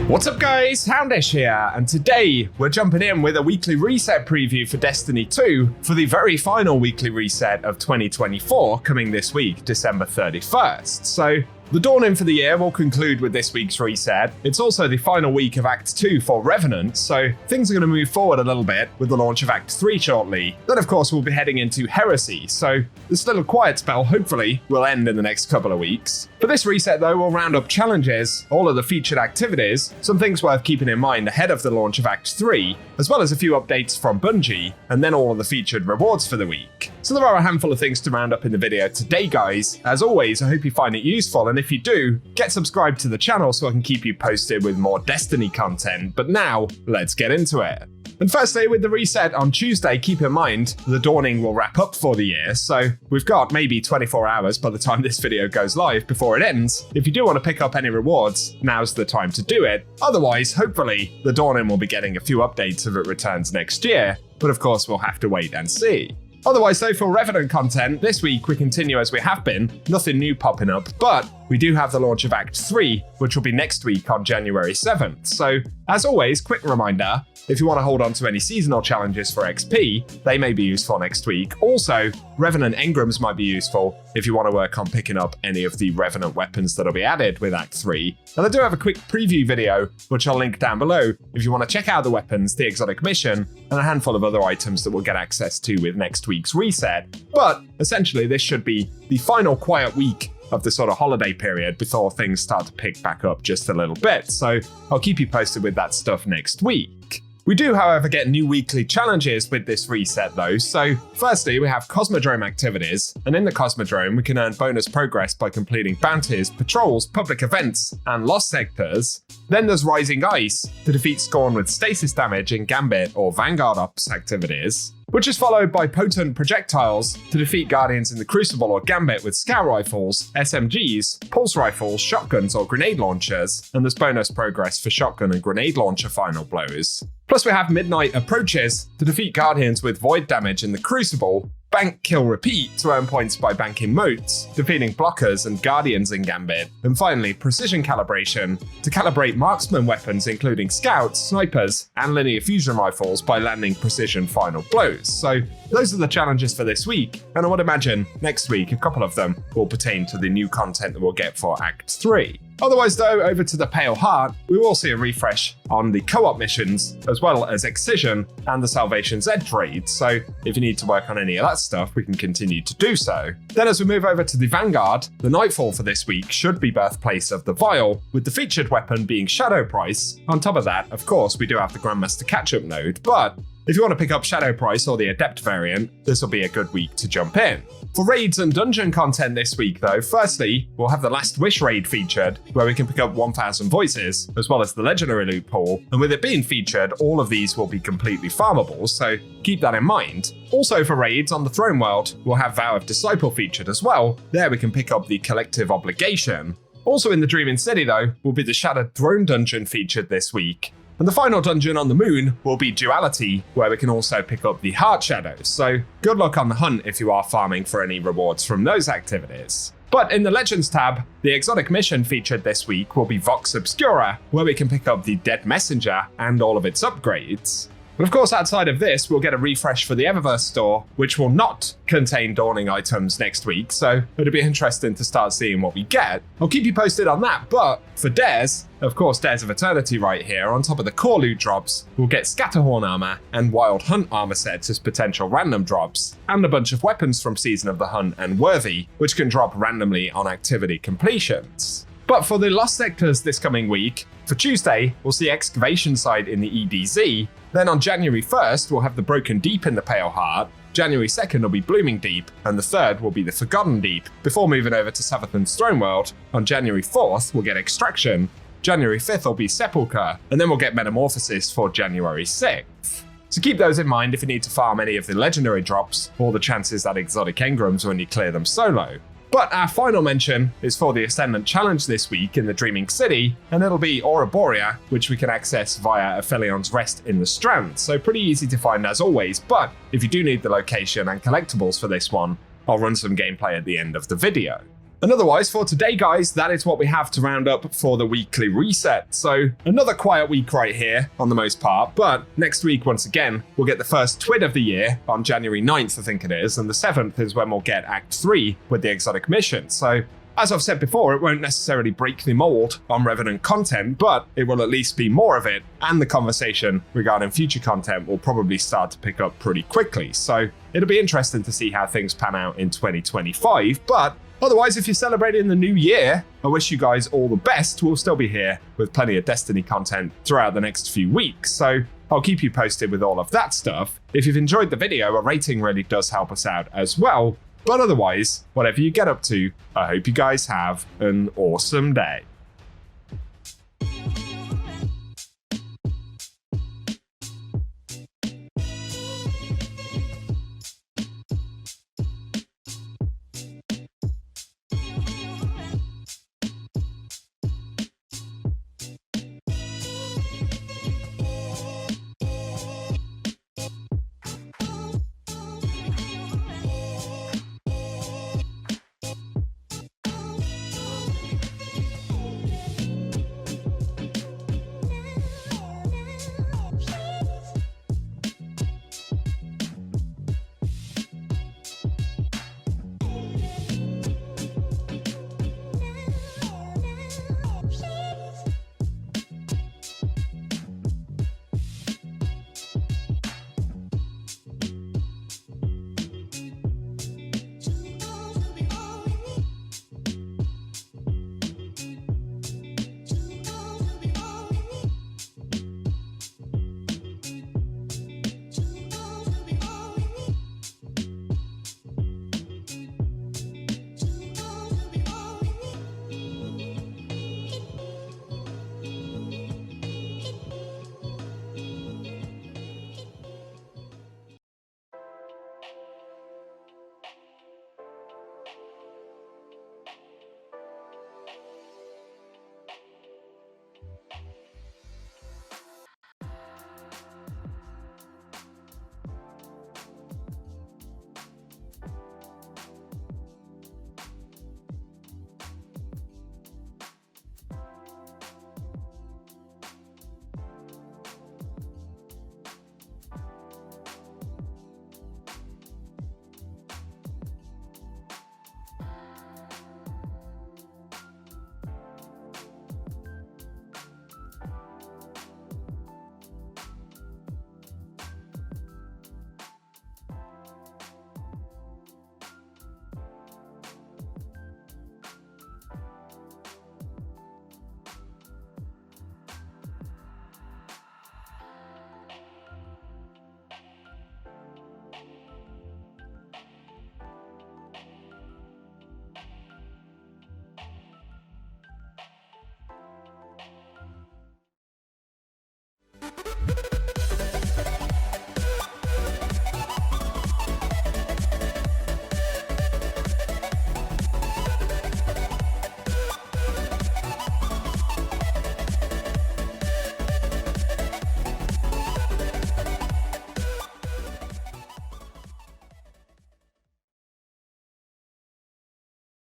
What's up guys, Houndish here, and today we're jumping in with a weekly reset preview for Destiny 2 for the very final weekly reset of 2024 coming this week, December 31st. So the dawning for the year will conclude with this week's reset. It's also the final week of Act 2 for Revenant, so things are going to move forward a little bit with the launch of Act 3 shortly. Then of course we'll be heading into Heresy, so this little quiet spell hopefully will end in the next couple of weeks. For this reset though, we'll round up challenges, all of the featured activities, some things worth keeping in mind ahead of the launch of Act 3, as well as a few updates from Bungie, and then all of the featured rewards for the week. So there are a handful of things to round up in the video today guys. As always, I hope you find it useful, and if you do, get subscribed to the channel so I can keep you posted with more Destiny content. But now, let's get into it. And firstly, with the reset on Tuesday, keep in mind the dawning will wrap up for the year, so we've got maybe 24 hours by the time this video goes live before it ends. If you do want to pick up any rewards, now's the time to do it. Otherwise, hopefully, the dawning will be getting a few updates if it returns next year, but of course we'll have to wait and see. Otherwise though, for Revenant content, this week we continue as we have been, nothing new popping up, but we do have the launch of Act 3, which will be next week on January 7th. So, as always, quick reminder, if you want to hold on to any seasonal challenges for XP, they may be useful next week. Also, Revenant engrams might be useful if you want to work on picking up any of the Revenant weapons that'll be added with Act 3. And I do have a quick preview video, which I'll link down below if you want to check out the weapons, the exotic mission, and a handful of other items that we'll get access to with next week's reset. But essentially, this should be the final quiet week of the sort of holiday period before things start to pick back up just a little bit. So I'll keep you posted with that stuff next week. We do, however, get new weekly challenges with this reset though. So firstly, we have Cosmodrome activities, and in the Cosmodrome, we can earn bonus progress by completing bounties, patrols, public events, and lost sectors. Then there's Rising Ice to defeat Scorn with stasis damage in Gambit or Vanguard Ops activities, which is followed by Potent Projectiles to defeat Guardians in the Crucible or Gambit with Scout Rifles, SMGs, Pulse Rifles, Shotguns or Grenade Launchers, and there's bonus progress for Shotgun and Grenade Launcher final blows. Plus we have Midnight Approaches to defeat Guardians with Void damage in the Crucible, Bank Kill Repeat to earn points by banking moats, defeating blockers and guardians in Gambit, and finally Precision Calibration to calibrate marksman weapons including scouts, snipers, and linear fusion rifles by landing precision final blows. So those are the challenges for this week, and I would imagine next week a couple of them will pertain to the new content that we'll get for Act 3. Otherwise though, over to the Pale Heart, we will see a refresh on the co-op missions, as well as Excision and the Salvation's Edge raid, so if you need to work on any of that stuff, we can continue to do so. Then as we move over to the Vanguard, the Nightfall for this week should be Birthplace of the Vile, with the featured weapon being Shadow Price. On top of that, of course, we do have the Grandmaster catch-up node, but if you want to pick up Shadow Price or the Adept variant, this will be a good week to jump in. For raids and dungeon content this week though, firstly, we'll have the Last Wish raid featured, where we can pick up 1000 voices, as well as the Legendary loot pool, and with it being featured, all of these will be completely farmable, so keep that in mind. Also for raids on the Throne World, we'll have Vow of Disciple featured as well. There we can pick up the Collective Obligation. Also in the Dreaming City though, will be the Shattered Throne dungeon featured this week. And the final dungeon on the moon will be Duality, where we can also pick up the Heart Shadows, so good luck on the hunt if you are farming for any rewards from those activities. But in the Legends tab, the exotic mission featured this week will be Vox Obscura, where we can pick up the Dead Messenger and all of its upgrades. But of course, outside of this, we'll get a refresh for the Eververse store, which will not contain dawning items next week, so it'll be interesting to start seeing what we get. I'll keep you posted on that, but for Dares, of course Dares of Eternity right here, on top of the core loot drops, we'll get Scatterhorn armor and Wild Hunt armor sets as potential random drops, and a bunch of weapons from Season of the Hunt and Worthy, which can drop randomly on activity completions. But for the Lost Sectors this coming week, for Tuesday, we'll see Excavation Site in the EDZ, then on January 1st, we'll have the Broken Deep in the Pale Heart, January 2nd will be Blooming Deep, and the 3rd will be the Forgotten Deep, before moving over to Savathun's Throne World. On January 4th, we'll get Extraction, January 5th will be Sepulchre, and then we'll get Metamorphosis for January 6th. So keep those in mind if you need to farm any of the legendary drops, or the chances at exotic engrams when you clear them solo. But our final mention is for the Ascendant Challenge this week in the Dreaming City, and it'll be Auraborea, which we can access via Aphelion's Rest in the Strand, so pretty easy to find as always, but if you do need the location and collectibles for this one, I'll run some gameplay at the end of the video. And otherwise, for today, guys, that is what we have to round up for the weekly reset. So another quiet week right here on the most part, but next week, once again, we'll get the first twid of the year on January 9th, I think it is, and the 7th is when we'll get Act 3 with the exotic mission. So as I've said before, it won't necessarily break the mold on Revenant content, but it will at least be more of it, and the conversation regarding future content will probably start to pick up pretty quickly. So it'll be interesting to see how things pan out in 2025, but otherwise, if you're celebrating the new year, I wish you guys all the best. We'll still be here with plenty of Destiny content throughout the next few weeks, so I'll keep you posted with all of that stuff. If you've enjoyed the video, a rating really does help us out as well. But otherwise, whatever you get up to, I hope you guys have an awesome day.